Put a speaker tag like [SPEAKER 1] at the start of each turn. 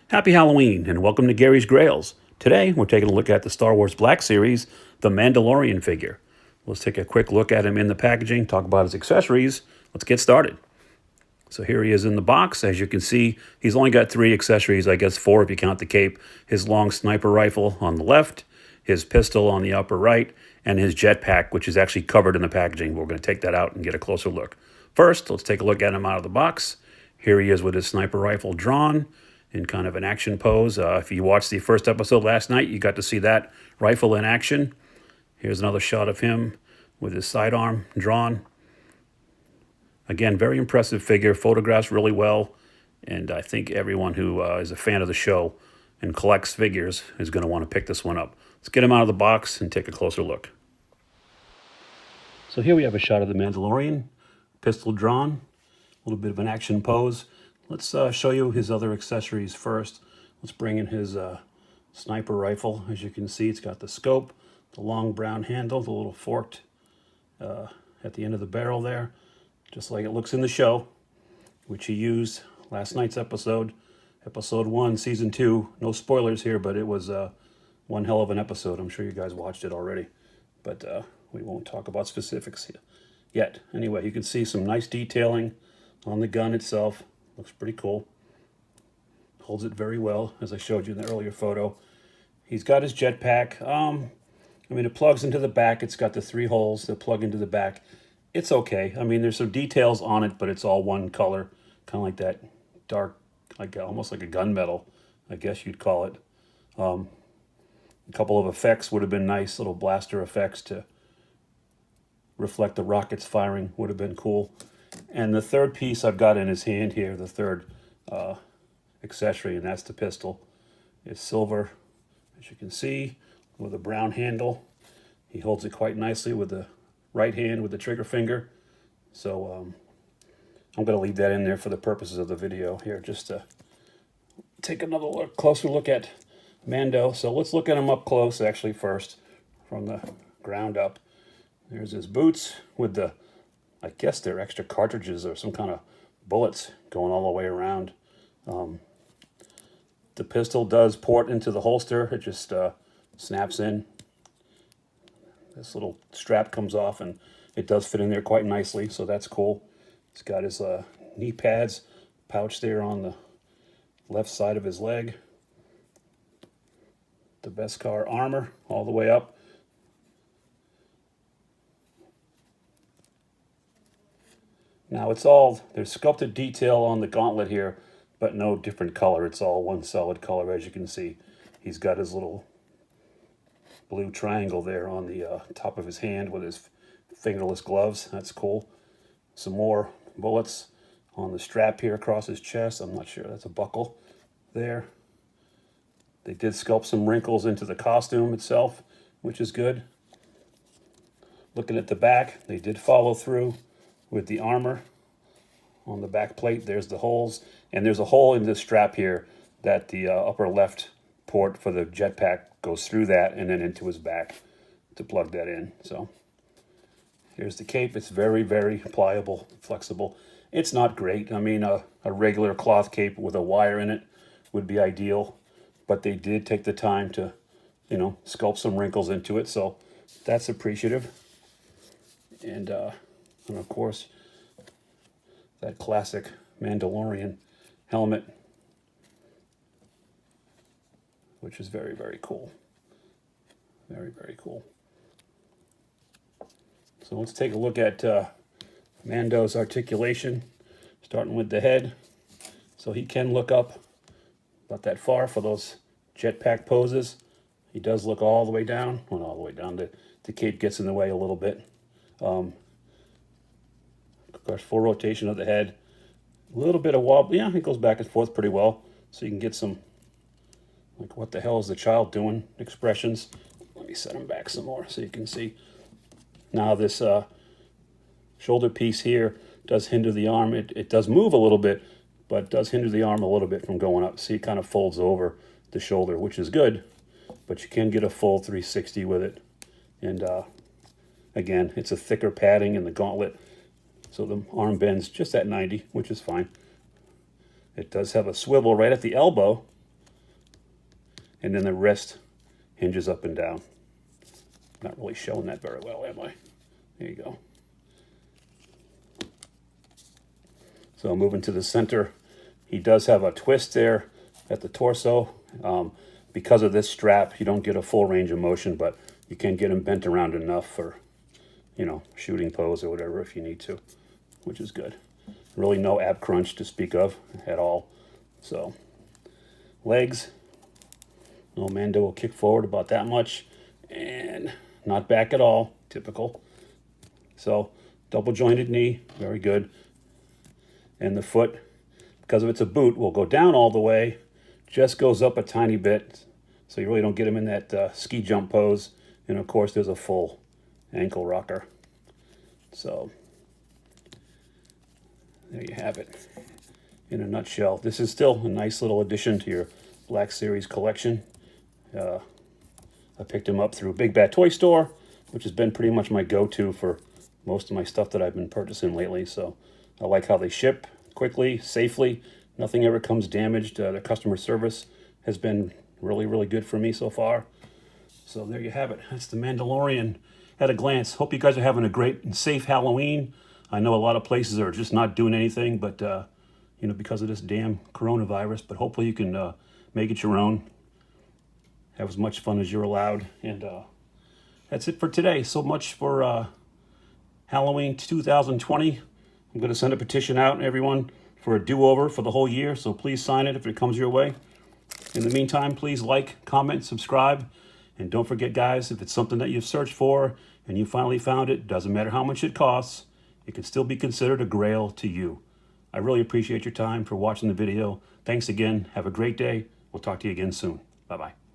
[SPEAKER 1] Happy Halloween and welcome to Gary's Grails. Today we're taking a look at the Star Wars Black Series, the Mandalorian figure. Let's take a quick look at him in the packaging, talk about his accessories. Let's get started. So here he is in the box. As you can see, he's only got 3 accessories, I guess 4 if you count the cape. His long sniper rifle on the left, his pistol on the upper right, and his jetpack, which is actually covered in the packaging. We're going to take that out and get a closer look. First, let's take a look at him out of the box. Here he is with his sniper rifle drawn in kind of an action pose. If you watched the first episode last night, you got to see that rifle in action. Here's another shot of him with his sidearm drawn. Again, very impressive figure, photographs really well, and I think everyone who is a fan of the show and collects figures is going to want to pick this one up. Let's get him out of the box and take a closer look. So here we have a shot of the Mandalorian, pistol drawn, a little bit of an action pose. Let's show you his other accessories first. Let's bring in his sniper rifle. As you can see, it's got the scope, the long brown handle, the little forked at the end of the barrel there, just like it looks in the show, which he used last night's episode, episode 1, season 2. No spoilers here, but it was one hell of an episode. I'm sure you guys watched it already, but we won't talk about specifics yet. Anyway, you can see some nice detailing on the gun itself. Looks pretty cool. Holds it very well, as I showed you in the earlier photo. He's got his jetpack. It plugs into the back. It's got the 3 holes that plug into the back. It's okay. There's some details on it, but it's all one color, kind of like that dark, almost like a gunmetal, I guess you'd call it. A couple of effects would have been nice, little blaster effects to reflect the rockets firing would have been cool. And the third piece I've got in his hand here, the third accessory, and that's the pistol. It's silver, as you can see, with a brown handle. He holds it quite nicely with the right hand with the trigger finger. So I'm going to leave that in there for the purposes of the video here, just to take another closer look at Mando. So let's look at him up close, actually, first, from the ground up. There's his boots with the, I guess they're extra cartridges or some kind of bullets going all the way around. The pistol does port into the holster. It just snaps in. This little strap comes off and it does fit in there quite nicely, so that's cool. He's got his knee pads, pouch there on the left side of his leg. The Beskar armor all the way up. Now there's sculpted detail on the gauntlet here, but no different color. It's all one solid color, as you can see. He's got his little blue triangle there on the top of his hand with his fingerless gloves. That's cool. Some more bullets on the strap here across his chest. I'm not sure, that's a buckle there. They did sculpt some wrinkles into the costume itself, which is good. Looking at the back, they did follow through with the armor on the back plate. There's the holes, and there's a hole in this strap here that the upper left port for the jetpack goes through that and then into his back to plug that in. So here's the cape. It's very, very pliable, flexible. It's not great. A regular cloth cape with a wire in it would be ideal, but they did take the time to, sculpt some wrinkles into it, so that's appreciative. And of course, that classic Mandalorian helmet, which is very, very cool. Very, very cool. So let's take a look at Mando's articulation, starting with the head. So he can look up about that far for those jetpack poses. He does look all the way down. Well, not all the way down. The cape gets in the way a little bit. Of course, full rotation of the head. A little bit of wobble. Yeah, it goes back and forth pretty well. So you can get some, like, what the hell is the child doing expressions. Let me set them back some more so you can see. Now this shoulder piece here does hinder the arm. It does move a little bit, but does hinder the arm a little bit from going up. See, it kind of folds over the shoulder, which is good, but you can get a full 360 with it. And again, it's a thicker padding in the gauntlet, so the arm bends just at 90, which is fine. It does have a swivel right at the elbow, and then the wrist hinges up and down. Not really showing that very well, am I? There you go. So moving to the center, he does have a twist there at the torso. Because of this strap, you don't get a full range of motion, but you can get him bent around enough for, shooting pose or whatever if you need to, which is good. Really no ab crunch to speak of at all. So legs, no, Mando will kick forward about that much and not back at all, typical. So double jointed knee, very good. And the foot, because of it's a boot, will go down all the way, just goes up a tiny bit, so you really don't get him in that ski jump pose. And of course there's a full ankle rocker. So there you have it in a nutshell. This is still a nice little addition to your Black Series collection. I picked him up through Big Bad Toy Store, which has been pretty much my go-to for most of my stuff that I've been purchasing lately. So I like how they ship quickly, safely. Nothing ever comes damaged. Their customer service has been really, really good for me so far. So there you have it. That's the Mandalorian at a glance. Hope you guys are having a great and safe Halloween. I know a lot of places are just not doing anything, but because of this damn coronavirus. But hopefully you can make it your own. Have as much fun as you're allowed. And that's it for today. So much for Halloween 2020. I'm going to send a petition out, everyone, for a do-over for the whole year. So please sign it if it comes your way. In the meantime, please like, comment, subscribe. And don't forget, guys, if it's something that you've searched for and you finally found it, doesn't matter how much it costs, it can still be considered a grail to you. I really appreciate your time for watching the video. Thanks again. Have a great day. We'll talk to you again soon. Bye-bye.